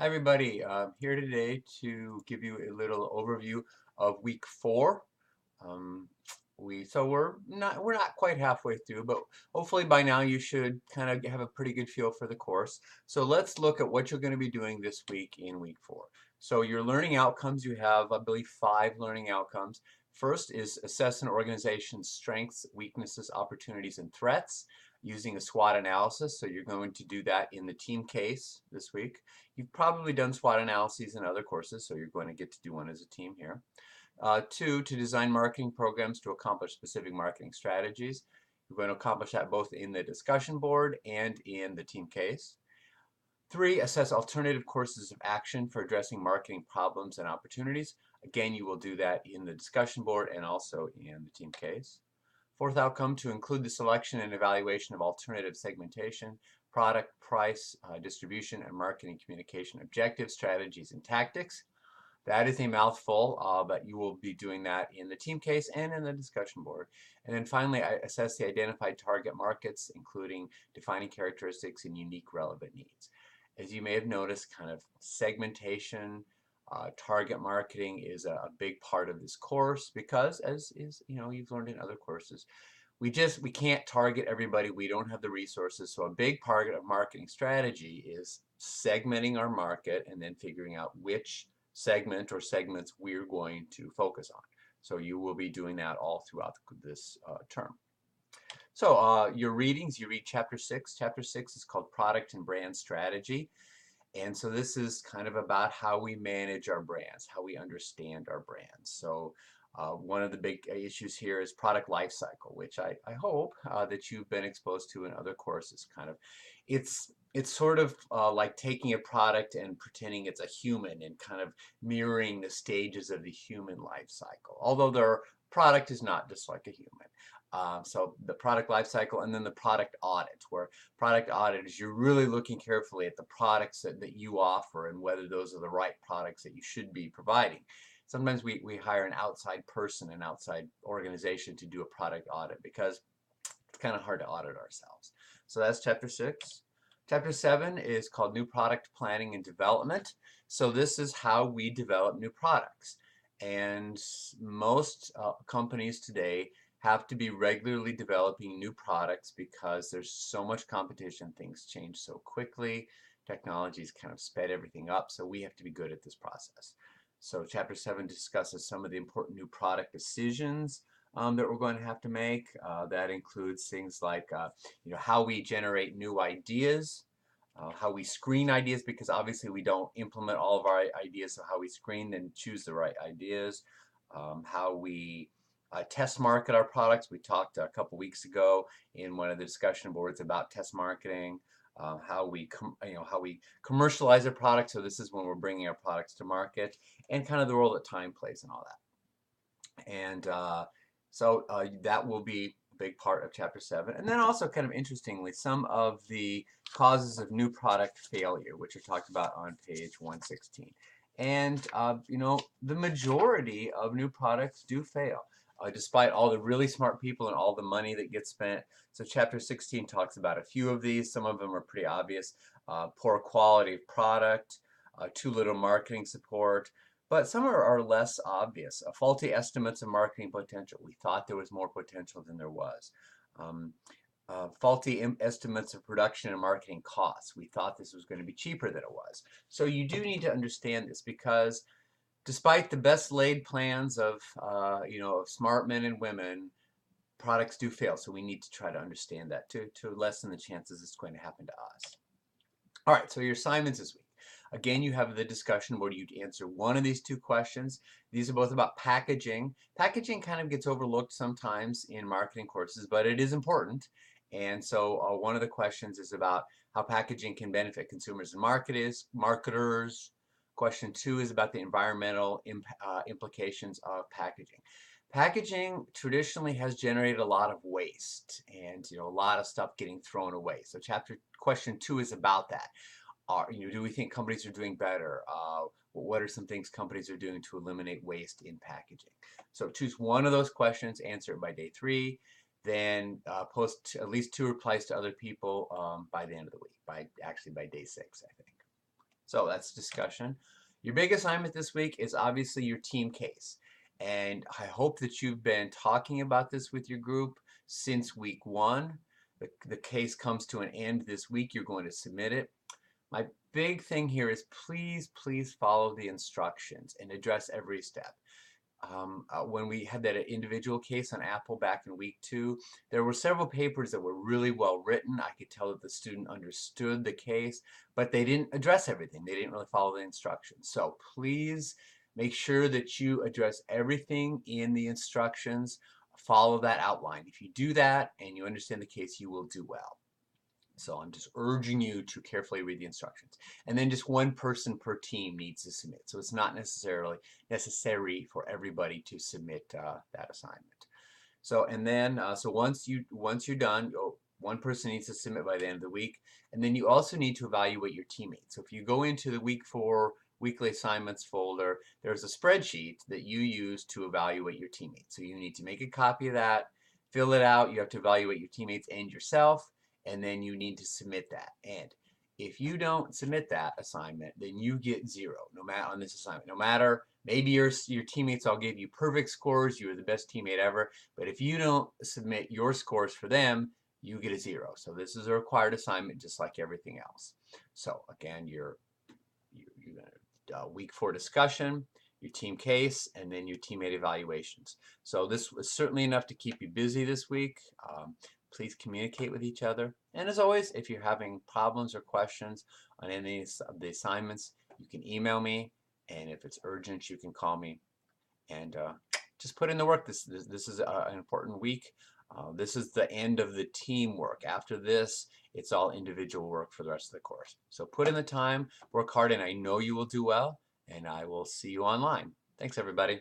Hi everybody, I'm here today to give you a little overview of week 4. Um, we're not quite halfway through, but hopefully by now you should kind of have a pretty good feel for the course. So let's look at what you're going to be doing this week in week 4. So your learning outcomes, you have I believe 5 learning outcomes. First is assess an organization's strengths, weaknesses, opportunities, and threats using a SWOT analysis. So you're going to do that in the team case this week. You've probably done SWOT analyses in other courses, so you're going to get to do one as a team here. 2, to design marketing programs to accomplish specific marketing strategies. You're going to accomplish that both in the discussion board and in the team case. 3, assess alternative courses of action for addressing marketing problems and opportunities. Again, you will do that in the discussion board and also in the team case. Fourth outcome, to include the selection and evaluation of alternative segmentation, product, price, distribution, and marketing communication objectives, strategies, and tactics. That is a mouthful, but you will be doing that in the team case and in the discussion board. And then finally, I assess the identified target markets, including defining characteristics and unique relevant needs. As you may have noticed, kind of segmentation, target marketing is a big part of this course because, as is you've learned in other courses, we can't target everybody. We don't have the resources. So a big part of marketing strategy is segmenting our market and then figuring out which segment or segments we're going to focus on. So you will be doing that all throughout this term. So your readings, you read chapter 6. Chapter 6 is called Product and Brand Strategy. And so this is kind of about how we manage our brands, how we understand our brands. So one of the big issues here is product life cycle, which I hope that you've been exposed to in other courses. Kind of, it's sort of like taking a product and pretending it's a human and kind of mirroring the stages of the human life cycle. Although their product is not just like a human. So the product life cycle and then the product audit, where product audit is you're really looking carefully at the products that you offer and whether those are the right products that you should be providing. Sometimes we hire an outside person, an outside organization to do a product audit because it's kind of hard to audit ourselves. So that's chapter 6. Chapter 7 is called New Product Planning and Development. So this is how we develop new products. And most companies today have to be regularly developing new products because there's so much competition. Things change so quickly. Technology's kind of sped everything up, so we have to be good at this process. So chapter 7 discusses some of the important new product decisions that we're going to have to make. That includes things like how we generate new ideas, how we screen ideas, because obviously we don't implement all of our ideas, so how we screen and choose the right ideas, how we test market our products. We talked a couple weeks ago in one of the discussion boards about test marketing. How we commercialize our products. So this is when we're bringing our products to market, and kind of the role that time plays and all that. And that will be a big part of chapter 7. And then also, kind of interestingly, some of the causes of new product failure, which are talked about on page 116. And the majority of new products do fail. Despite all the really smart people and all the money that gets spent. So chapter 16 talks about a few of these. Some of them are pretty obvious. Poor quality of product, too little marketing support, but some are less obvious. Faulty estimates of marketing potential. We thought there was more potential than there was. Faulty estimates of production and marketing costs. We thought this was going to be cheaper than it was. So you do need to understand this because despite the best laid plans of smart men and women, products do fail. So we need to try to understand that to lessen the chances it's going to happen to us. All right, so your assignments this week. Again, you have the discussion where you answer one of these 2 questions. These are both about packaging. Packaging kind of gets overlooked sometimes in marketing courses, but it is important. And so one of the questions is about how packaging can benefit consumers and marketers. Question 2 is about the environmental implications of packaging. Packaging traditionally has generated a lot of waste and a lot of stuff getting thrown away. So question 2 is about that. Do we think companies are doing better? What are some things companies are doing to eliminate waste in packaging? So choose one of those questions, answer it by day 3, then post at least 2 replies to other people by the end of the week, by day 6, I think. So that's discussion. Your big assignment this week is obviously your team case. And I hope that you've been talking about this with your group since week one. The case comes to an end this week. You're going to submit it. My big thing here is please, please follow the instructions and address every step. When we had that individual case on Apple back in week 2, there were several papers that were really well written. I could tell that the student understood the case, but they didn't address everything. They didn't really follow the instructions. So please make sure that you address everything in the instructions. Follow that outline. If you do that and you understand the case, you will do well. So I'm just urging you to carefully read the instructions. And then just one person per team needs to submit. So it's not necessarily necessary for everybody to submit that assignment. So and then so once you're done, one person needs to submit by the end of the week. And then you also need to evaluate your teammates. So if you go into the week 4 weekly assignments folder, there's a spreadsheet that you use to evaluate your teammates. So you need to make a copy of that, fill it out. You have to evaluate your teammates and yourself, and then you need to submit that. And if you don't submit that assignment, then you get 0 no matter on this assignment. No matter, maybe your teammates all gave you perfect scores, you were the best teammate ever, but if you don't submit your scores for them, you get a 0. So this is a required assignment just like everything else. So again, you're week 4 discussion, your team case, and then your teammate evaluations. So this was certainly enough to keep you busy this week. Please communicate with each other. And as always, if you're having problems or questions on any of the assignments, you can email me. And if it's urgent, you can call me. And just put in the work. This is an important week. This is the end of the teamwork. After this, it's all individual work for the rest of the course. So put in the time, work hard, and I know you will do well. And I will see you online. Thanks, everybody.